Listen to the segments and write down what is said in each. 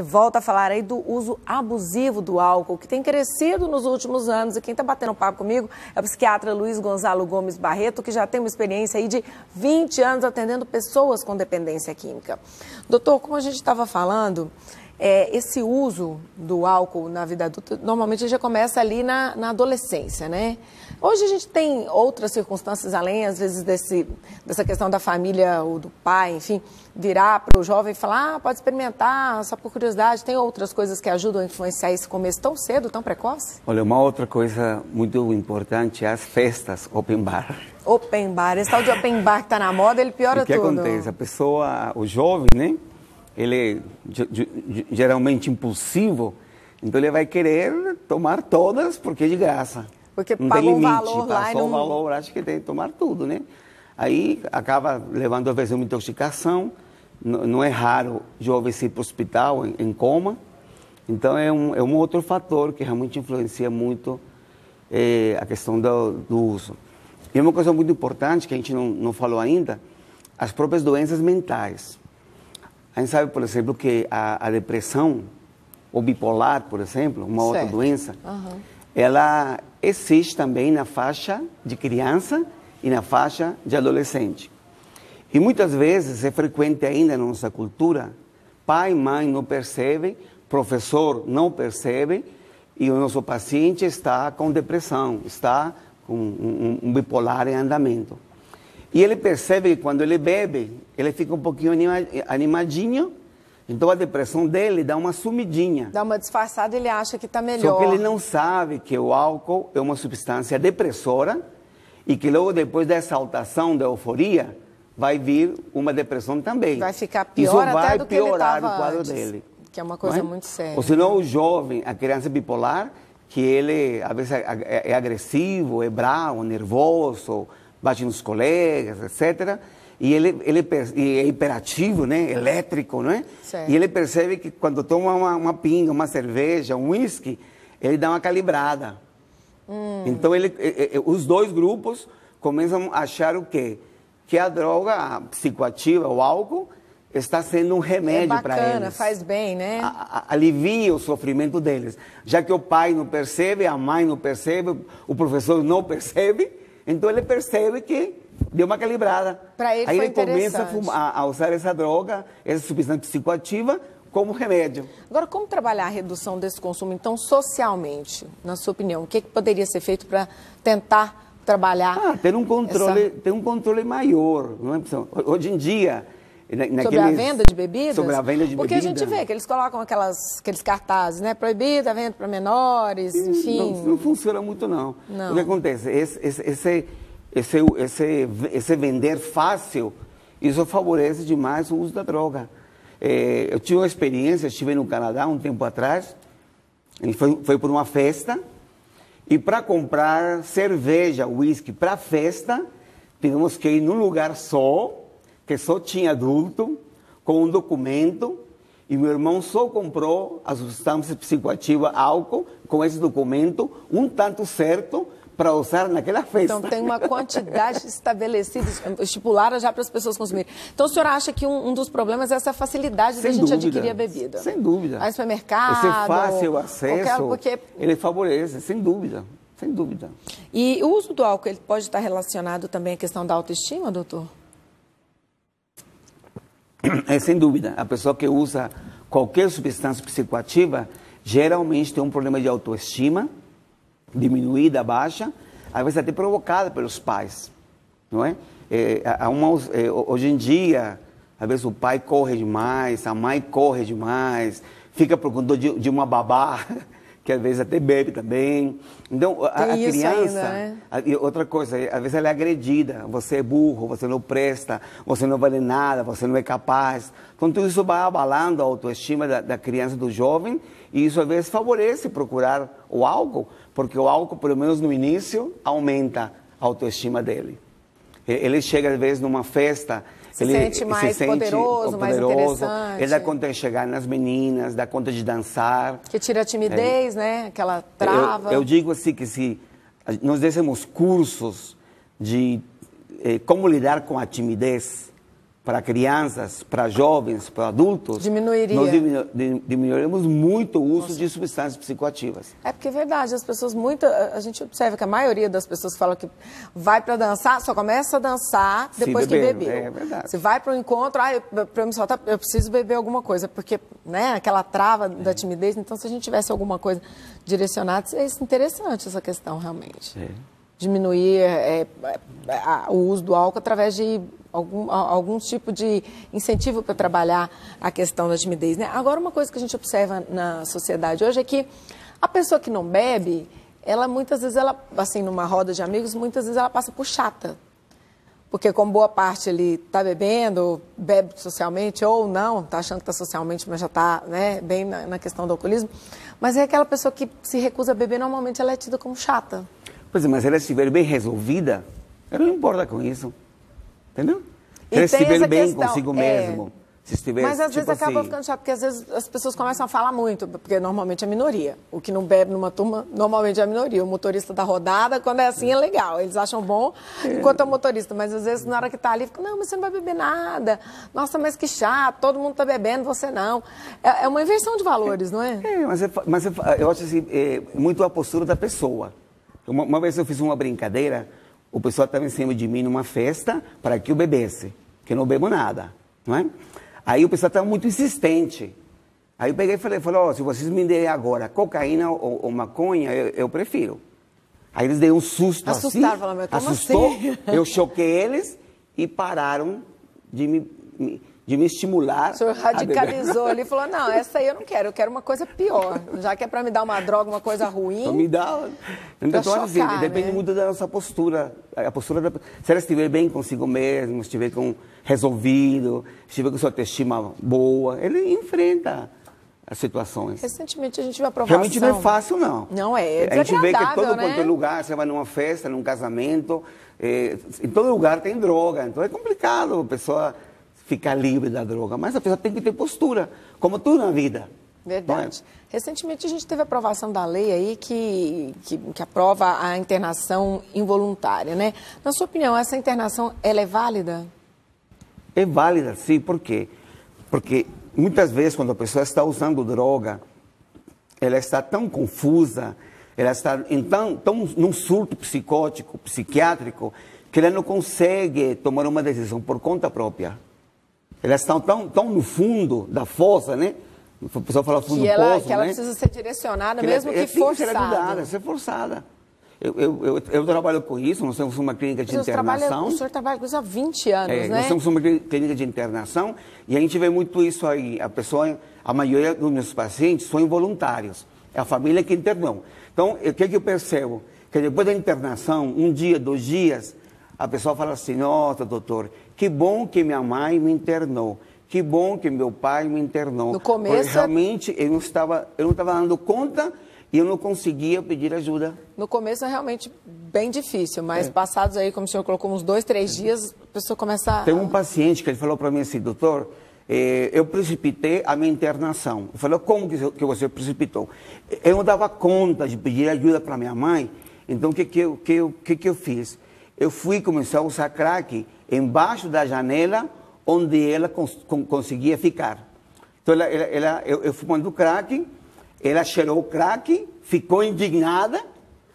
Volta a falar aí do uso abusivo do álcool, que tem crescido nos últimos anos. E quem está batendo papo comigo é o psiquiatra Luiz Gonzalo Gomes Barreto, que já tem uma experiência aí de 20 anos atendendo pessoas com dependência química. Doutor, como a gente estava falando, esse uso do álcool na vida adulta, normalmente já começa ali na adolescência, né? Hoje a gente tem outras circunstâncias além, às vezes, dessa questão da família ou do pai, enfim, virar para o jovem e falar, pode experimentar, só por curiosidade. Tem outras coisas que ajudam a influenciar esse começo tão cedo, tão precoce? Olha, uma outra coisa muito importante é as festas open bar. Open bar, esse tal de open bar que está na moda, ele piora tudo. O que acontece? A pessoa, o jovem, né? Ele é geralmente impulsivo, então ele vai querer tomar todas porque é de graça. Porque não pagou tem limite, o valor lá passou o valor, acho que tem que tomar tudo, né? Aí acaba levando a vezes uma intoxicação, não é raro jovens ir para o hospital em coma, então é um outro fator que realmente influencia muito a questão do uso. E uma coisa muito importante que a gente não falou ainda, as próprias doenças mentais. A gente sabe, por exemplo, que a depressão, ou bipolar, por exemplo, uma outra doença, ela existe também na faixa de criança e na faixa de adolescente. E muitas vezes é frequente ainda na nossa cultura, pai e mãe não percebem, professor não percebe, e o nosso paciente está com depressão, está com um bipolar em andamento. E ele percebe que quando ele bebe, ele fica um pouquinho animadinho, então a depressão dele dá uma sumidinha. Dá uma disfarçada, ele acha que está melhor. Só que ele não sabe que o álcool é uma substância depressora e que logo depois da exaltação, da euforia, vai vir uma depressão também. Vai ficar pior até do que ele estava antes. Isso vai piorar o quadro dele. Que é uma coisa muito séria. Ou senão o jovem, a criança bipolar, que ele às vezes é agressivo, é bravo, nervoso, bate nos colegas, etc., e ele é hiperativo, né? Elétrico, não é? Certo. E ele percebe que quando toma uma pinga, uma cerveja, um whisky, ele dá uma calibrada. Então os dois grupos começam a achar o quê? Que a droga psicoativa, o álcool, está sendo um remédio para eles. Bacana, faz bem, né? Alivia o sofrimento deles. Já que o pai não percebe, a mãe não percebe, o professor não percebe, então ele percebe que deu uma calibrada. Para ele aí foi ele começa a usar essa droga, essa substância psicoativa, como remédio. Agora, como trabalhar a redução desse consumo, então, socialmente, na sua opinião? O que poderia ser feito para tentar trabalhar? Ter um controle maior. Não é? Hoje em dia... Sobre a venda de bebidas? Sobre a venda de bebidas. Porque a gente vê que eles colocam aqueles cartazes, né? Proibida a venda para menores, enfim... Não funciona muito, não. O que acontece? Esse vender fácil, isso favorece demais o uso da droga. Eu tive uma experiência, estive no Canadá um tempo atrás, e foi por uma festa, e para comprar cerveja, uísque para festa, tivemos que ir num lugar só, que só tinha adulto, com um documento, e meu irmão só comprou a substância psicoativa álcool, com esse documento, um tanto certo, para usar naquela festa. Então tem uma quantidade estabelecida, estipulada já para as pessoas consumirem. Então o senhor acha que um dos problemas é essa facilidade da gente adquirir a bebida? Sem dúvida. Aí supermercado... Esse fácil acesso, porque... ele favorece, sem dúvida. Sem dúvida. E o uso do álcool, ele pode estar relacionado também à questão da autoestima, doutor? Sem dúvida. A pessoa que usa qualquer substância psicoativa, geralmente tem um problema de autoestima, diminuída, baixa, às vezes até provocada pelos pais, não é? Hoje em dia, às vezes o pai corre demais, a mãe corre demais, fica por conta de uma babá, que às vezes até bebe também. Então, a criança... Ainda, né? Outra coisa, às vezes ela é agredida, você é burro, você não presta, você não vale nada, você não é capaz. Então, tudo isso vai abalando a autoestima da criança, do jovem, e isso às vezes favorece procurar o álcool, porque o álcool, pelo menos no início, aumenta a autoestima dele. Ele chega, às vezes, numa festa... Se sente mais poderoso, mais interessante. Ele dá conta de chegar nas meninas, dá conta de dançar. Que tira a timidez, né? Aquela trava. Eu digo assim que se nós dessemos cursos de como lidar com a timidez, para crianças, para jovens, para adultos, diminuiria. Nós diminuiremos muito o uso de substâncias psicoativas. É porque é verdade, as pessoas a gente observa que a maioria das pessoas que falam que vai para dançar, só começa a dançar depois que bebeu. É verdade. Se vai para um encontro, para eu me soltar, eu preciso beber alguma coisa, porque, né, aquela trava da timidez, então se a gente tivesse alguma coisa direcionada, é interessante essa questão, realmente. Diminuir o uso do álcool através de algum tipo de incentivo para trabalhar a questão da timidez, né? Agora, uma coisa que a gente observa na sociedade hoje é que a pessoa que não bebe, ela muitas vezes, assim, numa roda de amigos, muitas vezes ela passa por chata. Porque como boa parte ele está bebendo, bebe socialmente ou não, está achando que está socialmente, mas já está, né, bem na questão do alcoolismo. Mas é aquela pessoa que se recusa a beber, normalmente ela é tida como chata. Pois é, mas se ela estiver bem resolvida, ela não importa com isso. Entendeu? Se ela estiver bem consigo mesmo. Se estiver, mas às vezes acaba assim, ficando chato, porque às vezes as pessoas começam a falar muito, porque normalmente é minoria. O que não bebe numa turma, normalmente é a minoria. O motorista da rodada, quando é assim, é legal. Eles acham bom enquanto é o motorista. Mas às vezes, na hora que está ali, fica, não, mas você não vai beber nada. Nossa, mas que chato, todo mundo está bebendo, você não. É uma inversão de valores, não é? Mas eu acho assim, muito a postura da pessoa. Uma vez eu fiz uma brincadeira, o pessoal estava em cima de mim numa festa para que eu bebesse, que eu não bebo nada, não é? Aí o pessoal estava muito insistente. Aí eu peguei e falei, se vocês me derem agora cocaína ou maconha, eu prefiro. Aí eles deram um susto. Assustaram, assim, falaram, mas como assustou, assim? Eu choquei eles e pararam de me estimular. O senhor radicalizou ali e falou, não, essa aí eu não quero uma coisa pior. Já que é para me dar uma droga, uma coisa ruim. Então me dá. Então, assim, depende muito da nossa postura. A postura se ela estiver bem consigo mesmo, estiver resolvido, estiver com sua autoestima boa, ele enfrenta as situações. Recentemente a gente viu a aprovação. Realmente não é fácil, não. Não é, a gente vê que todo né? quanto é lugar, você vai numa festa, num casamento, em todo lugar tem droga. Então é complicado a pessoa ficar livre da droga, mas a pessoa tem que ter postura, como tudo na vida. Verdade. Recentemente a gente teve a aprovação da lei aí que aprova a internação involuntária, né? Na sua opinião, essa internação, ela é válida? É válida, sim. Por quê? Porque muitas vezes quando a pessoa está usando droga, ela está tão confusa, ela está tão num surto psicótico, psiquiátrico, que ela não consegue tomar uma decisão por conta própria. Elas estão tão no fundo da fossa, né? O pessoal fala fundo do poço, que ela precisa ser direcionada, mesmo que forçada. Ser ajudada, ser forçada. Eu trabalho com isso, nós temos uma clínica de internação. O senhor trabalha com isso há 20 anos, né? Nós temos uma clínica de internação e a gente vê muito isso aí. A maioria dos meus pacientes são involuntários. É a família que internou. Então, o que eu percebo? Que depois da internação, um dia, 2 dias, a pessoa fala assim, nossa, doutor, que bom que minha mãe me internou. Que bom que meu pai me internou. No começo... Porque realmente eu não estava dando conta e eu não conseguia pedir ajuda. No começo é realmente bem difícil, mas passados aí, como o senhor colocou, uns 2, 3 dias, a pessoa começa a... Tem um paciente que ele falou para mim assim, doutor, eu precipitei a minha internação. Eu falei, como que você precipitou? Eu não dava conta de pedir ajuda para minha mãe, então o que eu fiz? Eu fui começar a usar crack embaixo da janela onde ela conseguia ficar. Então, eu fumando crack, ela cheirou o crack, ficou indignada,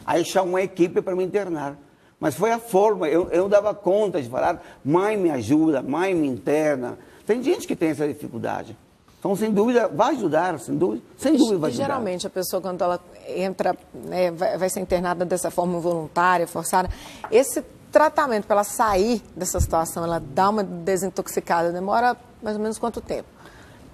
aí chamou uma equipe para me internar. Mas foi a forma, eu não dava conta de falar, mãe me ajuda, mãe me interna. Tem gente que tem essa dificuldade. Então, sem dúvida, vai ajudar, sem dúvida vai ajudar. Geralmente, a pessoa, quando ela entra, né, vai ser internada dessa forma involuntária, forçada, esse tratamento para ela sair dessa situação, ela dá uma desintoxicada, demora mais ou menos quanto tempo?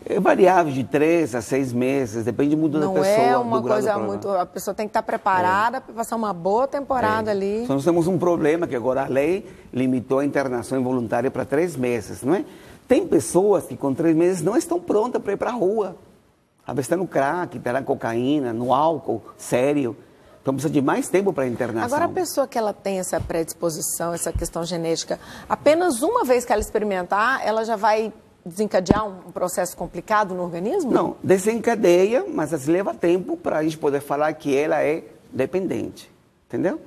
É variável, de 3 a 6 meses, depende muito da pessoa. Não é uma coisa muito... A pessoa tem que estar preparada para passar uma boa temporada ali. Então, nós temos um problema que agora a lei limitou a internação involuntária para 3 meses, não é? Tem pessoas que com 3 meses não estão prontas para ir para a rua. Às vezes está no crack, está na cocaína, no álcool, sério. Então precisa de mais tempo para a internação. Agora, a pessoa que ela tem essa predisposição, essa questão genética, apenas uma vez que ela experimentar, ela já vai desencadear um processo complicado no organismo? Não, desencadeia, mas assim, leva tempo para a gente poder falar que ela é dependente. Entendeu?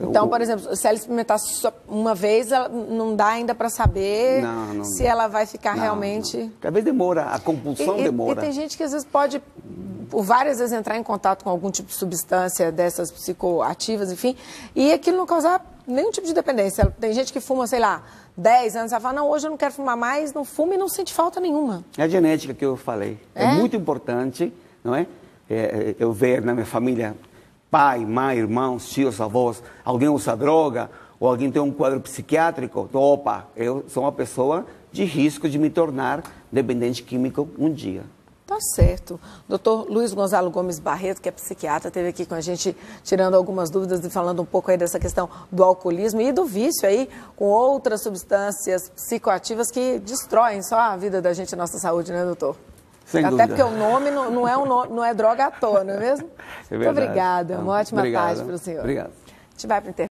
Então, por exemplo, se ela experimentar só uma vez, não dá ainda para saber se ela vai ficar realmente... Não. Às vezes demora, a compulsão demora. E tem gente que às vezes pode, por várias vezes, entrar em contato com algum tipo de substância dessas psicoativas, enfim, e aquilo não causar nenhum tipo de dependência. Tem gente que fuma, sei lá, 10 anos, ela fala, não, hoje eu não quero fumar mais, não fuma e não sente falta nenhuma. É a genética que eu falei. É muito importante, não é? Eu ver na minha família... pai, mãe, irmãos, tios, avós, alguém usa droga ou alguém tem um quadro psiquiátrico, então, opa, eu sou uma pessoa de risco de me tornar dependente químico um dia. Tá certo. Dr. Luiz Gonzalo Gomes Barreto, que é psiquiatra, esteve aqui com a gente tirando algumas dúvidas e falando um pouco aí dessa questão do alcoolismo e do vício aí com outras substâncias psicoativas que destroem só a vida da gente e a nossa saúde, né, doutor? Sem Até dúvida. porque o nome não é droga à toa, não é mesmo? É verdade. Muito obrigada. Uma ótima tarde para o senhor. Obrigado. A gente vai para o intervalo.